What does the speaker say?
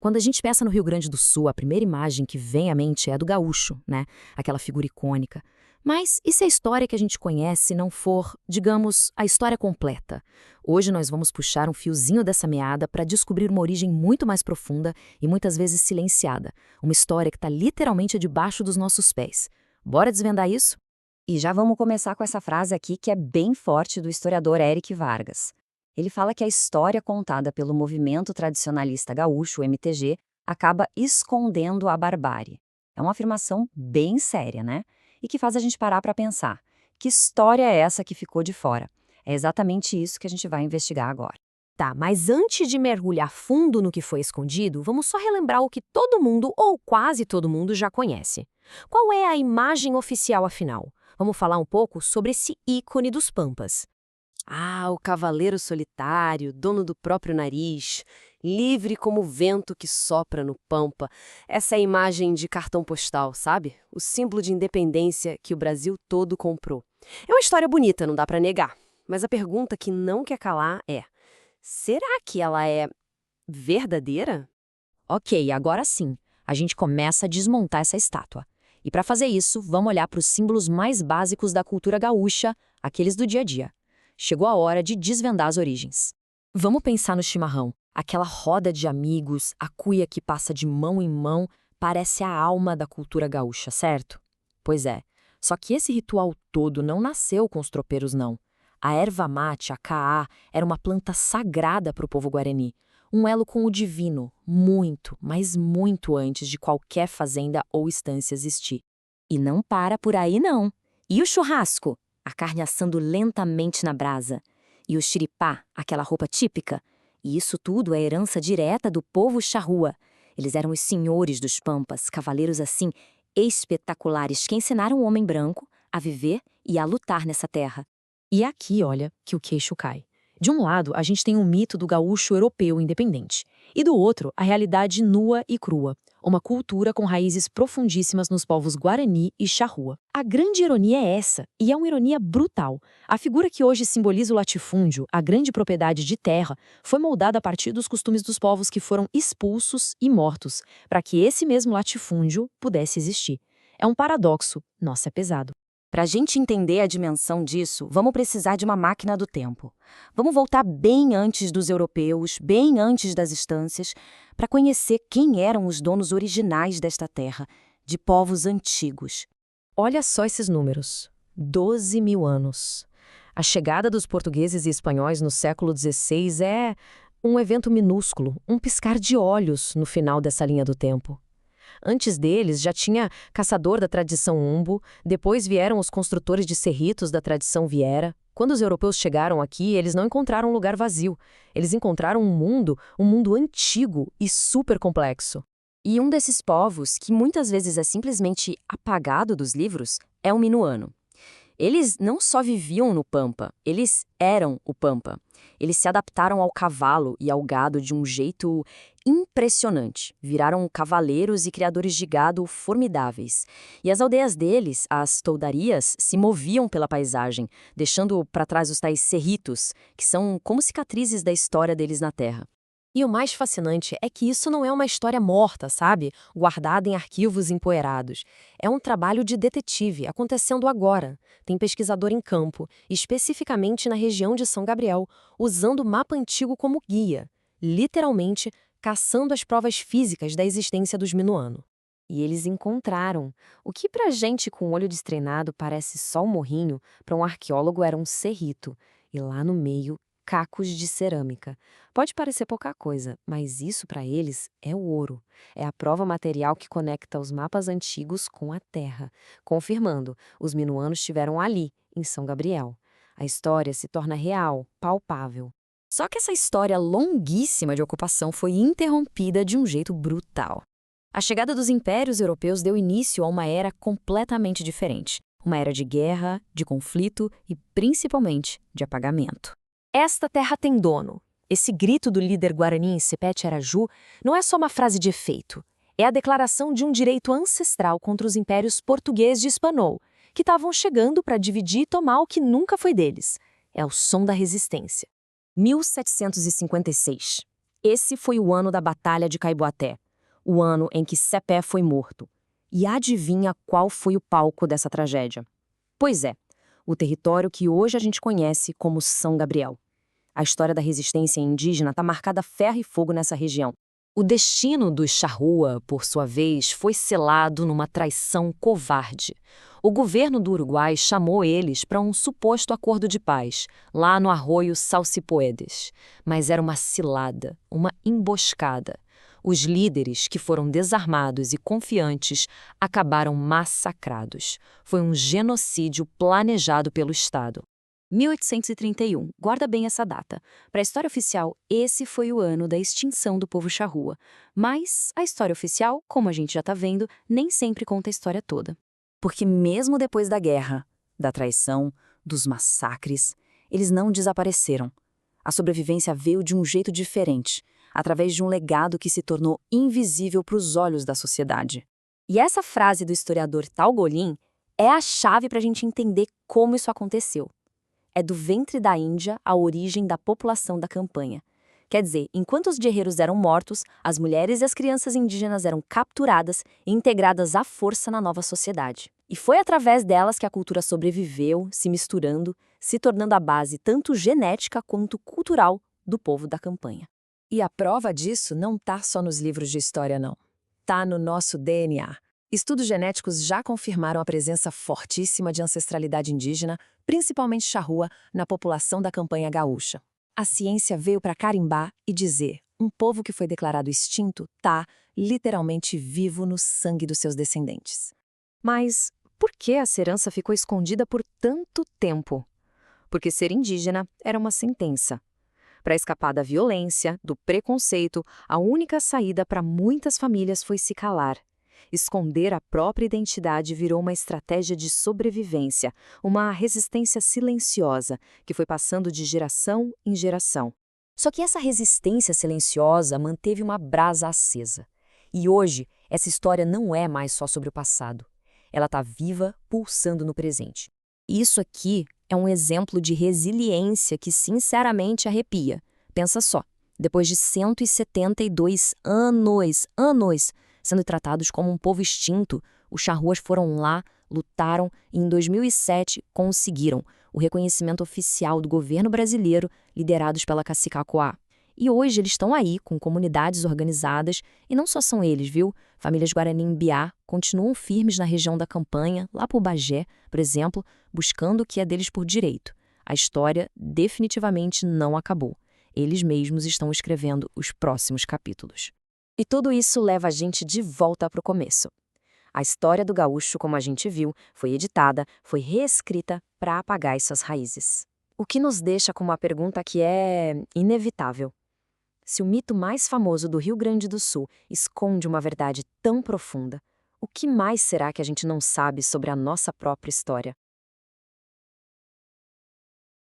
Quando a gente pensa no Rio Grande do Sul, a primeira imagem que vem à mente é a do gaúcho, né? Aquela figura icônica. Mas e se a história que a gente conhece não for, digamos, a história completa? Hoje nós vamos puxar um fiozinho dessa meada para descobrir uma origem muito mais profunda e muitas vezes silenciada. Uma história que está literalmente debaixo dos nossos pés. Bora desvendar isso? E já vamos começar com essa frase aqui que é bem forte do historiador Éric Vargas. Ele fala que a história contada pelo movimento tradicionalista gaúcho, o MTG, acaba escondendo a barbárie. É uma afirmação bem séria, né? E que faz a gente parar para pensar. Que história é essa que ficou de fora? É exatamente isso que a gente vai investigar agora. Tá, mas antes de mergulhar fundo no que foi escondido, vamos só relembrar o que todo mundo, ou quase todo mundo, já conhece. Qual é a imagem oficial, afinal? Vamos falar um pouco sobre esse ícone dos Pampas. Ah, o cavaleiro solitário, dono do próprio nariz, livre como o vento que sopra no pampa. Essa é a imagem de cartão postal, sabe? O símbolo de independência que o Brasil todo comprou. É uma história bonita, não dá pra negar. Mas a pergunta que não quer calar é: será que ela é verdadeira? Ok, agora sim, a gente começa a desmontar essa estátua. E para fazer isso, vamos olhar para os símbolos mais básicos da cultura gaúcha, aqueles do dia a dia. Chegou a hora de desvendar as origens. Vamos pensar no chimarrão. Aquela roda de amigos, a cuia que passa de mão em mão, parece a alma da cultura gaúcha, certo? Pois é, só que esse ritual todo não nasceu com os tropeiros, não. A erva mate, a caá, era uma planta sagrada para o povo guarani. Um elo com o divino, muito, mas muito antes de qualquer fazenda ou estância existir. E não para por aí, não. E o churrasco? A carne assando lentamente na brasa. E o xiripá, aquela roupa típica. E isso tudo é herança direta do povo charrua. Eles eram os senhores dos pampas, cavaleiros assim, espetaculares, que ensinaram o homem branco a viver e a lutar nessa terra. E é aqui, olha, que o queixo cai. De um lado, a gente tem um mito do gaúcho europeu independente. E do outro, a realidade nua e crua. Uma cultura com raízes profundíssimas nos povos Guarani e Charrua. A grande ironia é essa, e é uma ironia brutal. A figura que hoje simboliza o latifúndio, a grande propriedade de terra, foi moldada a partir dos costumes dos povos que foram expulsos e mortos, para que esse mesmo latifúndio pudesse existir. É um paradoxo, nossa, é pesado. Para a gente entender a dimensão disso, vamos precisar de uma máquina do tempo. Vamos voltar bem antes dos europeus, bem antes das estâncias, para conhecer quem eram os donos originais desta terra, de povos antigos. Olha só esses números. 12 mil anos. A chegada dos portugueses e espanhóis no século XVI é um evento minúsculo, um piscar de olhos no final dessa linha do tempo. Antes deles, já tinha caçador da tradição umbo, depois vieram os construtores de cerritos da tradição viera. Quando os europeus chegaram aqui, eles não encontraram um lugar vazio. Eles encontraram um mundo antigo e super complexo. E um desses povos, que muitas vezes é simplesmente apagado dos livros, é o minuano. Eles não só viviam no Pampa, eles eram o Pampa. Eles se adaptaram ao cavalo e ao gado de um jeito impressionante. Viraram cavaleiros e criadores de gado formidáveis. E as aldeias deles, as toldarias, se moviam pela paisagem, deixando para trás os tais cerritos, que são como cicatrizes da história deles na terra. E o mais fascinante é que isso não é uma história morta, sabe? Guardada em arquivos empoeirados. É um trabalho de detetive acontecendo agora. Tem pesquisador em campo, especificamente na região de São Gabriel, usando o mapa antigo como guia. Literalmente, caçando as provas físicas da existência dos minuano. E eles encontraram. O que pra gente com o olho destreinado parece só um morrinho, para um arqueólogo era um cerrito. E lá no meio, cacos de cerâmica. Pode parecer pouca coisa, mas isso para eles é o ouro. É a prova material que conecta os mapas antigos com a terra, confirmando, os minuanos estiveram ali, em São Gabriel. A história se torna real, palpável. Só que essa história longuíssima de ocupação foi interrompida de um jeito brutal. A chegada dos impérios europeus deu início a uma era completamente diferente. Uma era de guerra, de conflito e, principalmente, de apagamento. Esta terra tem dono. Esse grito do líder guarani em Sepete Araju não é só uma frase de efeito. É a declaração de um direito ancestral contra os impérios português e espanhol, que estavam chegando para dividir e tomar o que nunca foi deles. É o som da resistência. 1756. Esse foi o ano da Batalha de Caiboaté, o ano em que Cepé foi morto. E adivinha qual foi o palco dessa tragédia? Pois é, o território que hoje a gente conhece como São Gabriel. A história da resistência indígena está marcada a ferro e fogo nessa região. O destino dos Charrúa, por sua vez, foi selado numa traição covarde. O governo do Uruguai chamou eles para um suposto acordo de paz, lá no arroio Salsipoedes. Mas era uma cilada, uma emboscada. Os líderes, que foram desarmados e confiantes, acabaram massacrados. Foi um genocídio planejado pelo Estado. 1831, guarda bem essa data. Para a história oficial, esse foi o ano da extinção do povo charrua. Mas a história oficial, como a gente já está vendo, nem sempre conta a história toda. Porque mesmo depois da guerra, da traição, dos massacres, eles não desapareceram. A sobrevivência veio de um jeito diferente, através de um legado que se tornou invisível para os olhos da sociedade. E essa frase do historiador Tal Golin é a chave para a gente entender como isso aconteceu. É do ventre da Índia a origem da população da campanha. Quer dizer, enquanto os guerreiros eram mortos, as mulheres e as crianças indígenas eram capturadas e integradas à força na nova sociedade. E foi através delas que a cultura sobreviveu, se misturando, se tornando a base tanto genética quanto cultural do povo da campanha. E a prova disso não está só nos livros de história, não. Está no nosso DNA. Estudos genéticos já confirmaram a presença fortíssima de ancestralidade indígena, principalmente charrua, na população da campanha gaúcha. A ciência veio para carimbar e dizer: um povo que foi declarado extinto está literalmente vivo no sangue dos seus descendentes. Mas por que essa herança ficou escondida por tanto tempo? Porque ser indígena era uma sentença. Para escapar da violência, do preconceito, a única saída para muitas famílias foi se calar. Esconder a própria identidade virou uma estratégia de sobrevivência, uma resistência silenciosa que foi passando de geração em geração. Só que essa resistência silenciosa manteve uma brasa acesa. E hoje, essa história não é mais só sobre o passado. Ela está viva, pulsando no presente. Isso aqui é um exemplo de resiliência que sinceramente arrepia. Pensa só, depois de 172 anos sendo tratados como um povo extinto, os charruas foram lá, lutaram e em 2007 conseguiram o reconhecimento oficial do governo brasileiro, liderados pela Cacique Coá. E hoje eles estão aí com comunidades organizadas, e não só são eles, viu? Famílias Guarani-Mbiá continuam firmes na região da campanha, lá por Bagé, por exemplo, buscando o que é deles por direito. A história definitivamente não acabou. Eles mesmos estão escrevendo os próximos capítulos. E tudo isso leva a gente de volta para o começo. A história do gaúcho, como a gente viu, foi editada, foi reescrita para apagar essas raízes. O que nos deixa com uma pergunta que é inevitável. Se o mito mais famoso do Rio Grande do Sul esconde uma verdade tão profunda, o que mais será que a gente não sabe sobre a nossa própria história?